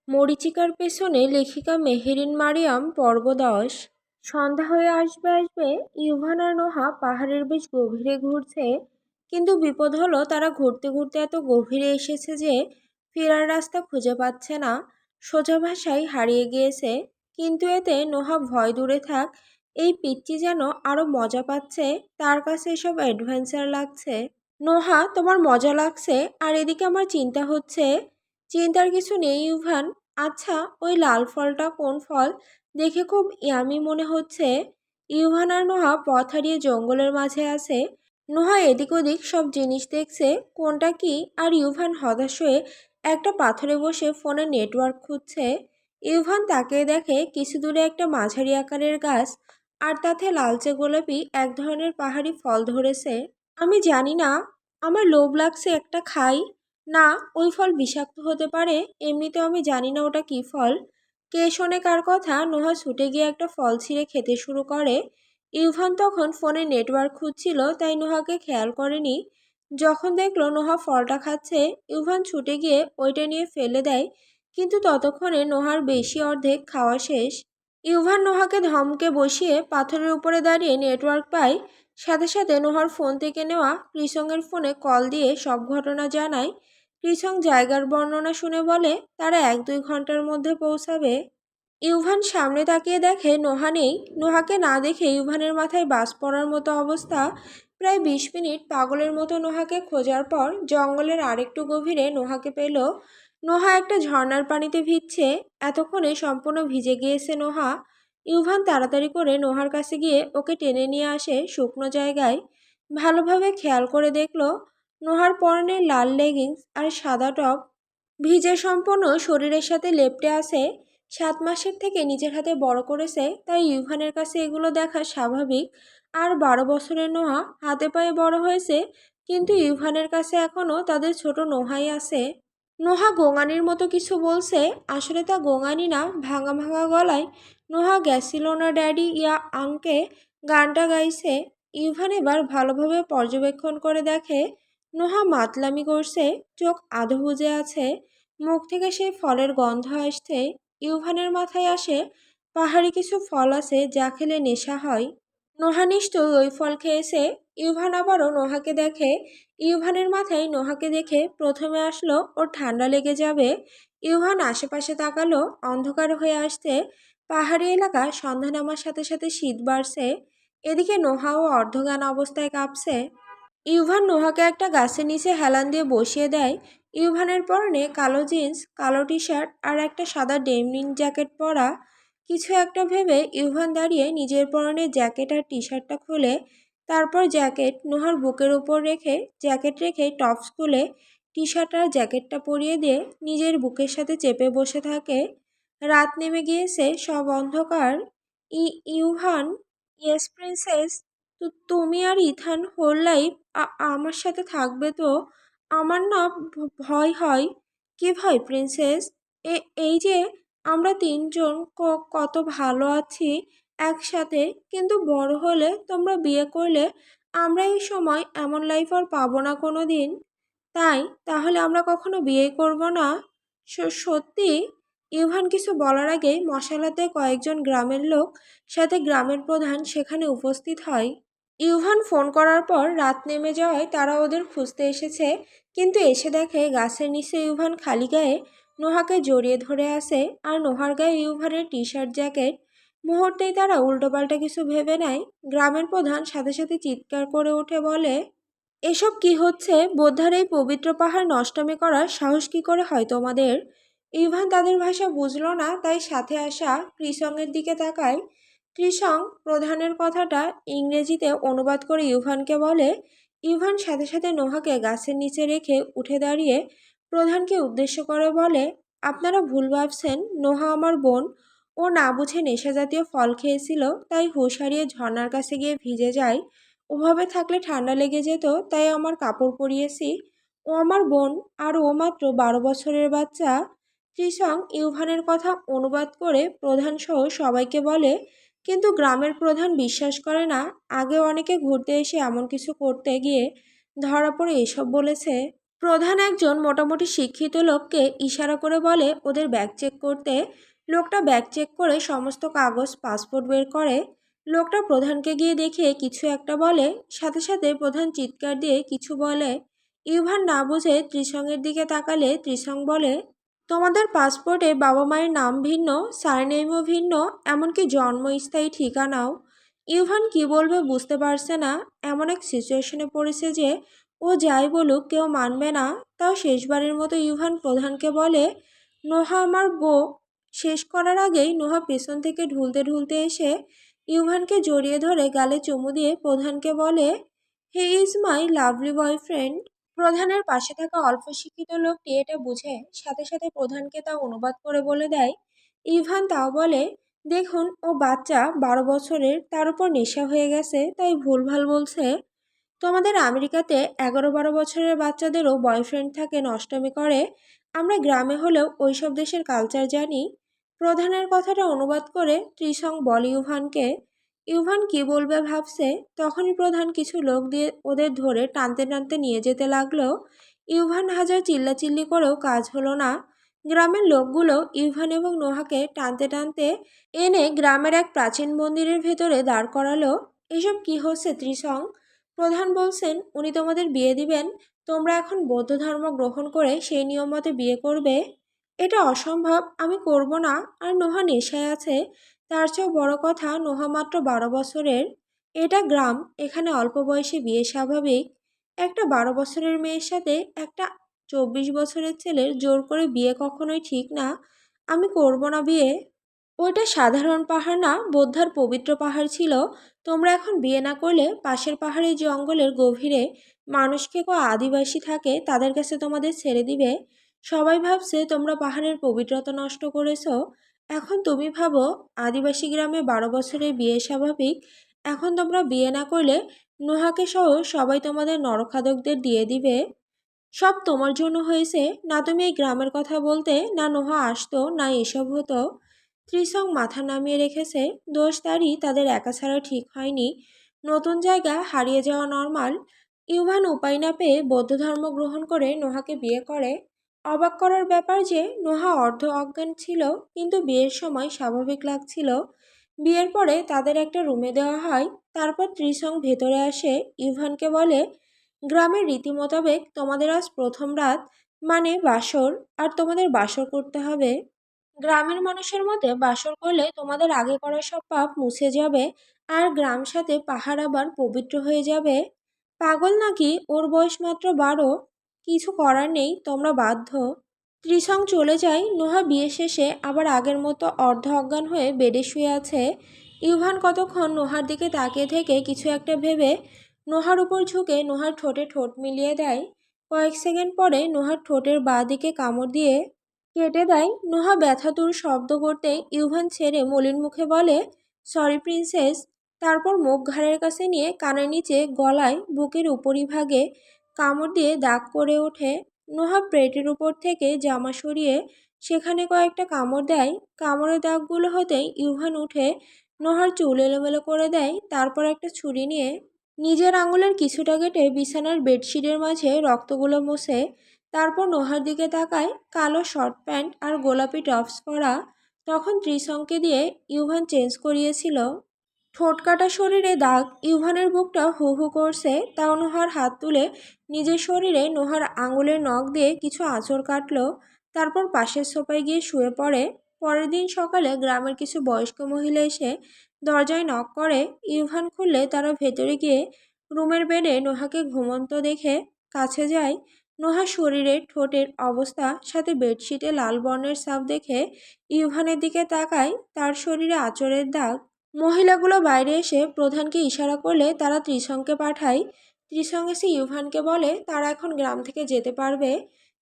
মরীচিকার পেছনে লেখিকা মেহেরিন মারিয়াম পর্ব ১০। সন্ধ্যা হয়ে আসবে আসবে, ইউভান আর নোহা পাহাড়ের বেশ গভীরে ঘুরছে। কিন্তু বিপদ হলো, তারা ঘুরতে ঘুরতে এত গভীরে এসেছে যে ফেরার রাস্তা খুঁজে পাচ্ছে না। সোজা ভাষায় হারিয়ে গিয়েছে। কিন্তু এতে নোহা ভয় দূরে থাক, এই পিচ্চি যেন আরো মজা পাচ্ছে। তার কাছে এসব অ্যাডভেঞ্চার লাগছে। নোহা, তোমার মজা লাগছে আর এদিকে আমার চিন্তা হচ্ছে। চিন্তার কিছু নেই ইউভান। আচ্ছা, ওই লাল ফলটা কোন ফল? দেখে খুব ইয়ামি মনে হচ্ছে। ইউভান আর নোহা পথ হারিয়ে জঙ্গলের মাঝে আছে। নোহা এদিক ওদিক সব জিনিস দেখছে, কোনটা কি। আর ইউভান হতাশ হয়ে একটা পাথরে বসে ফোনে নেটওয়ার্ক খুঁজছে। ইউভান তাকিয়ে দেখে কিছু দূরে একটা মাঝারি আকারের গাছ, আর তাতে লালচে গোলাপি এক ধরনের পাহাড়ি ফল ধরেছে। আমি জানি না, আমার লোভ লাগছে, একটা খাই। না, ওই ফল বিষাক্ত হতে পারে। এমনিতেও আমি জানি না ওটা কি ফল। কে শোনে কার কথা। নোহা ছুটে গিয়ে একটা ফল ছিঁড়ে খেতে শুরু করে। ইউভান তখন ফোনে নেটওয়ার্ক খুঁজছিল, তাই নোহাকে খেয়াল করেনি। যখন দেখলো নোহা ফলটা খাচ্ছে, ইউভান ছুটে গিয়ে ওইটা নিয়ে ফেলে দেয়। কিন্তু ততক্ষণে নোহার বেশি অর্ধেক খাওয়া শেষ। ইউভান নোহাকে ধমকে বসিয়ে পাথরের উপরে দাঁড়িয়ে নেটওয়ার্ক পায়। সাথে সাথে নোহার ফোন থেকে নেওয়া কৃষঙের ফোনে কল দিয়ে সব ঘটনা জানায়। কৃষং জায়গার বর্ণনা শুনে বলে তারা ১-২ ঘন্টার মধ্যে পৌঁছাবে। ইউভান সামনে তাকিয়ে দেখে নোহা নেই। নোহাকে না দেখে ইউভানের মাথায় বাজ পড়ার মতো অবস্থা। প্রায় ২০ মিনিট পাগলের মতো নোহাকে খোঁজার পর জঙ্গলের আরেকটু গভীরে নোহাকে পেল। নোহা একটা ঝর্ণার পানিতে ভিজছে। এতক্ষণে সম্পূর্ণ ভিজে গিয়েছে নোহা। ইউভান তাড়াতাড়ি করে নোহার কাছে গিয়ে ওকে টেনে নিয়ে আসে শুকনো জায়গায়। ভালোভাবে খেয়াল করে দেখলো নোহার পরনে লাল লেগিংস আর সাদা টপ ভিজে সম্পূর্ণ শরীরের সাথে লেপ্টে আছে। ৭ মাসের থেকে নিজের হাতে বড় করেছে, তাই ইউভানের কাছে এগুলো দেখা স্বাভাবিক। আর ১২ বছরের নোহা হাতে পায়ে বড় হয়েছে, কিন্তু ইউভানের কাছে এখনও তাদের ছোট নোহাই আছে। নোহা গোঙানির মতো কিছু বলছে, আসলে তা গোঙানি না, ভাঙা ভাঙা গলায় নোহা গেছিল না ড্যাডি ইয়া আঙ্কে গানটা গাইছে। ইউভান এবার ভালোভাবে পর্যবেক্ষণ করে দেখে নোহা মাতলামি করছে, চোখ আধো বুজে আছে, মুখ থেকে সেই ফলের গন্ধ আসছে। ইউভানের মাথায় আসে পাহাড়ি কিছু ফল আছে যা খেলে নেশা হয়। নোহা নিশ্চয়ই ওই ফল খেয়েছে। ইউভান আবারও নোহাকে দেখে। ইউভানের মাথায় নোহাকে দেখে প্রথমে আসলো ওর ঠান্ডা লেগে যাবে। ইউভান আশেপাশে তাকালো, অন্ধকার হয়ে আসছে। পাহাড়ি এলাকা, সন্ধ্যা নামার সাথে সাথে শীত বাড়ছে। এদিকে নোহাও অর্ধজ্ঞান অবস্থায় কাঁপছে। ইউভান নোহাকে একটা গাছের নিচে হেলান দিয়ে বসিয়ে দেয়। ইউভানের পরনে কালো জিন্স, কালো টি শার্ট আর একটা সাদা ডেনিম জ্যাকেট পরা। কিছু একটা ভেবে ইউভান দাঁড়িয়ে নিজের পরনে জ্যাকেট আর টি শার্টটা খুলে, তারপর জ্যাকেট নোহার বুকের উপর রেখে, জ্যাকেট রেখে টপস খুলে টি শার্ট আর জ্যাকেটটা পরিয়ে দিয়ে নিজের বুকের সাথে চেপে বসে থাকে। রাত নেমে গিয়েছে, সব অন্ধকার। ইউভান, ইয়েস প্রিন্সেস, তো তুমি আর ইথান হোল লাইফ আমার সাথে থাকবে তো? আমার না ভয় হয়। কি ভয় প্রিন্সেস? এই যে আমরা তিনজন কত ভালো আছি একসাথে, কিন্তু বড় হলে তোমরা বিয়ে করলে আমরা এই সময় এমন লাইফ আর পাবো না কোনো দিন। তাহলে আমরা কখনো বিয়ে করব না? সত্যি? ইউভান কিছু বলার আগেই মশালাতে কয়েকজন গ্রামের লোক, সাথে গ্রামের প্রধান সেখানে উপস্থিত হয়। ইউভান ফোন করার পর রাত নেমে যাওয়ায় তারা ওদের খুঁজতে এসেছে, কিন্তু এসে দেখে গাছের নিচে ইউভান খালি গায়ে নোহাকে জড়িয়ে ধরে আছে, আর নোহার গায়ে ইউভানের টি শার্ট জ্যাকেট। মুহূর্তেই তারা উল্টোপাল্টা কিছু ভেবে নেয়। গ্রামের প্রধান সাথে সাথে চিৎকার করে উঠে বলে, এসব কি হচ্ছে? বোদ্ধার এই পবিত্র পাহাড় নষ্টামি করার সাহস কি করে হয় তোমাদের? ইভান তাদের ভাষা বুঝলো না, তাই সাথে আসা কৃষঙের দিকে তাকায়। কৃষং প্রধানের কথাটা ইংরেজিতে অনুবাদ করে ইউভানকে বলে। ইউভান সাথে সাথে নোহাকে গাছের নিচে রেখে উঠে দাঁড়িয়ে প্রধানকে উদ্দেশ্য করে বলে, আপনারা ভুল ভাবছেন, নোহা আমার বোন। ও না বুঝে নেশা জাতীয় ফল খেয়েছিল, তাই হুঁশ হারিয়ে ঝর্নার কাছে গিয়ে ভিজে যায়। ওভাবে থাকলে ঠান্ডা লেগে যেত, তাই আমার কাপড় পরিয়েছি। ও আমার বোন, আর ও মাত্র ১২ বছরের বাচ্চা। ত্রিশং ইউভানের কথা অনুবাদ করে প্রধান সহ সবাইকে বলে, কিন্তু গ্রামের প্রধান বিশ্বাস করে না। আগে অনেকে ঘুরতে এসে এমন কিছু করতে গিয়ে ধরা পড়ে এসব বলেছে। প্রধান একজন মোটামুটি শিক্ষিত লোককে ইশারা করে বলে ওদের ব্যাগ চেক করতে। লোকটা ব্যাগ চেক করে সমস্ত কাগজ পাসপোর্ট বের করে। লোকটা প্রধানকে গিয়ে দেখে কিছু একটা বলে, সাথে সাথে প্রধান চিৎকার দিয়ে কিছু বলে। ইউভান না বুঝে ত্রিসংয়ের দিকে তাকালে ত্রিসং বলে, তোমাদের পাসপোর্টে বাবা মায়ের নাম ভিন্ন, সারনেমও ভিন্ন, এমনকি জন্মস্থায়ী ঠিকানাও। ইউভান কি বলবে বুঝতে পারছে না। এমন এক সিচুয়েশনে পড়েছে যে ও যাই বলুক কেউ মানবে না। তাও শেষবারের মতো ইউভান প্রধানকে বলে, নোহা আমার বউ। শেষ করার আগেই নোহা পেছন থেকে ঢুলতে ঢুলতে এসে ইউভানকে জড়িয়ে ধরে গালে চুমু দিয়ে প্রধানকে বলে, he is my lovely boyfriend. প্রধানের পাশে থাকা অল্প শিক্ষিত লোকটি এটা বুঝে সাথে সাথে প্রধানকে তা অনুবাদ করে বলে দেয়। ইভান তাও বলে, দেখুন ও বাচ্চা 12 বছরের, তার উপর নেশা হয়ে গেছে, তাই ভুলভাল বলছে। তোমাদের আমেরিকাতে 11-12 বছরের বাচ্চাদেরও বয়ফ্রেন্ড থাকে, নষ্টামি করে। আমরা গ্রামে হলেও ওইসব দেশের কালচার জানি। প্রধানের কথাটা অনুবাদ করে ত্রিসং বলে ইউভানকে। ইউভান কি বলবে ভাবছে, তখনই প্রধান কিছু লোক দিয়ে ওদের ধরে টানতে টানতে নিয়ে যেতে লাগলো। ইউভান হাজার চিল্লাচিল্লি করেও কাজ হলো না। গ্রামের লোকগুলো ইউভান এবং নোহাকে টানতে টানতে এনে গ্রামের এক প্রাচীন মন্দিরের ভেতরে দাঁড় করালো। এসব কি হচ্ছে ত্রিসং? প্রধান বলছেন উনি তোমাদের বিয়ে দিবেন, তোমরা এখন বৌদ্ধ ধর্ম গ্রহণ করে সেই নিয়ম মতে বিয়ে করবে। এটা অসম্ভব, আমি করব না। আর নোহা নেশায় আছে। তার চেয়েও বড় কথা, নোহা মাত্র 12 বছরের। এটা গ্রাম, এখানে অল্প বয়সে বিয়ে স্বাভাবিক। একটা 12 বছরের মেয়ের সাথে একটা 24 বছরের ছেলের জোর করে বিয়ে কখনোই ঠিক না। আমি করব না বিয়ে। ওইটা সাধারণ পাহাড় না, বোদ্ধার পবিত্র পাহাড় ছিল। তোমরা এখন বিয়ে না করলে পাশের পাহাড়ি জঙ্গলের গভীরে মানুষ খেকো আদিবাসী থাকে, তাদের কাছে তোমাদের ছেড়ে দিবে। সবাই ভাবছে তোমরা পাহাড়ের পবিত্রতা নষ্ট করেছো। এখন তুমি ভাবো আদিবাসী গ্রামে 12 বছরে বিয়ে স্বাভাবিক। এখন তোমরা বিয়ে না করলে নোহাকে সহ সবাই তোমাদের নরখাদকদের দিয়ে দিবে। সব তোমার জন্য হয়েছে। না তুমি এই গ্রামের কথা বলতে, না নোহা আসতো, না এসব হতো। ত্রিসং মাথা নামিয়ে রেখেছে। দোষ তারই, তাদের একা ছাড়া ঠিক হয়নি। নতুন জায়গা, হারিয়ে যাওয়া নর্মাল। ইউভান উপায় না পেয়ে বৌদ্ধ ধর্ম গ্রহণ করে নোহাকে বিয়ে করে। অবাক করার ব্যাপার যে নোহা অর্ধ অজ্ঞান ছিল, কিন্তু বিয়ের সময় স্বাভাবিক লাগছিল। বিয়ের পরে তাদের একটা রুমে দেওয়া হয়। তারপর ত্রিসং ভেতরে আসে, ইউভানকে বলে, গ্রামের রীতি মোতাবেক তোমাদের আজ প্রথম রাত, মানে বাসর। আর তোমাদের বাসর করতে হবে। গ্রামের মানুষের মতে বাসর করলে তোমাদের আগে করা সব পাপ মুছে যাবে, আর গ্রাম সাথে পাহাড় আবার পবিত্র হয়ে যাবে। পাগল নাকি? ওর বয়স মাত্র 12। কিছু করার নেই, তোমরা বাধ্য। ত্রিসং চলে যায়। নোহা বিয়ে শেষে আবার আগের মতো অর্ধ অজ্ঞান হয়ে বেডে শুয়ে আছে। ইউভান কতক্ষণ নোহার দিকে তাকিয়ে থেকে কিছু একটা ভেবে নোহার উপর ঝুঁকে নোহার ঠোঁটে ঠোঁট মিলিয়ে দেয়। কয়েক সেকেন্ড পরে নোহার ঠোঁটের বাঁ দিকে কামড় দিয়ে কেটে দেয়। নোহা ব্যথাতুর শব্দ করতে ইউভান ছেড়ে মলিন মুখে বলে, সরি প্রিন্সেস। তারপর মুখ ঘাড়ের কাছে নিয়ে কানের নিচে, গলায়, বুকের উপরিভাগে কামড় দিয়ে দাগ করে ওঠে। নোহা প্লেটের উপর থেকে জামা সরিয়ে সেখানে কয়েকটা কামড় দেয়। কামড়ের দাগগুলো হতেই ইউভান উঠে নোহার চুল এলোমেলো করে দেয়। তারপর একটা ছুরি নিয়ে নিজের আঙুলের কিছুটা কেটে বিছানার বেডশিটের মাঝে রক্তগুলো মোছে। তারপর নোহার দিকে তাকায়। কালো শর্ট প্যান্ট আর গোলাপি টপস পরা। তখন ত্রিসংকে দিয়ে ইউভান চেঞ্জ করিয়েছিল। ঠোঁট কাটা শরীরে দাগ। ইউভানের বুকটা হু হু করছে। তাও নোহার হাত তুলে নিজের শরীরে নোহার আঙুলের নখ দিয়ে কিছু আঁচড় কাটলো। তারপর পাশের সোফায় গিয়ে শুয়ে পড়ে। পরের দিন সকালে গ্রামের কিছু বয়স্ক মহিলা এসে দরজায় নক করে। ইউভান খুললে তারা ভেতরে গিয়ে রুমের বেডে নোহাকে ঘুমন্ত দেখে কাছে যায়। নোহার শরীরের ঠোঁটের অবস্থা সাথে বেডশিটে লাল বর্ণের ছাপ দেখে ইউভানের দিকে তাকায়। তার শরীরে আঁচড়ের দাগ। মহিলাগুলো বাইরে এসে প্রধানকে ইশারা করলে তারা ত্রিসংকে পাঠায়। ত্রিসং এসে ইউভানকে বলে তারা এখন গ্রাম থেকে যেতে পারবে।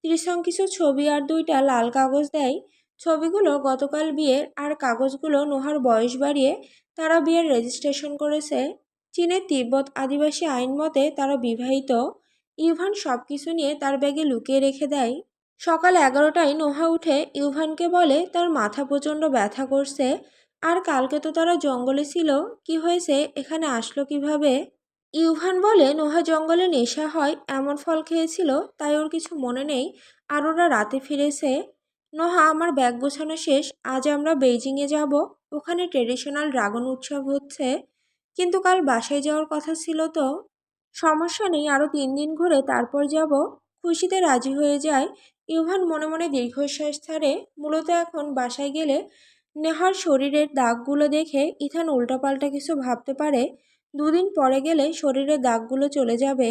ত্রিসং কিছু ছবি আর 2টা লাল কাগজ দেয়। ছবিগুলো গতকাল বিয়ের, আর কাগজগুলো নোহার বয়স বাড়িয়ে তারা বিয়ের রেজিস্ট্রেশন করেছে। চীনের তিব্বত আদিবাসী আইন মতে তারা বিবাহিত। ইউভান সব কিছু নিয়ে তার ব্যাগে লুকিয়ে রেখে দেয়। সকাল 11টায় নোহা উঠে ইউভানকে বলে তার মাথা প্রচণ্ড ব্যথা করছে। আর কালকে তো তারা জঙ্গলে ছিল, কি হয়েছে, এখানে আসলো কিভাবে? ইউভান বলে নোহা জঙ্গলে নেশা হয় এমন ফল খেয়েছিল, তাই ওর কিছু মনে নেই। আর ওরা রাতে ফিরেছে। নোহা, আমার ব্যাগ গোছানো শেষ, আজ আমরা বেইজিংয়ে যাব। ওখানে ট্রেডিশনাল ড্রাগন উৎসব হচ্ছে। কিন্তু কাল বাসায় যাওয়ার কথা ছিল তো। সমস্যা নেই, আরো 3 দিন ঘুরে তারপর যাব। খুশিতে রাজি হয়ে যায়। ইউভান মনে মনে দীর্ঘশ্বাস ছাড়ে। মূলত এখন বাসায় গেলে নেহার শরীরের দাগগুলো দেখে ইথান উল্টাপাল্টা কিছু ভাবতে পারে। 2 দিন পরে গেলে শরীরের দাগগুলো চলে যাবে।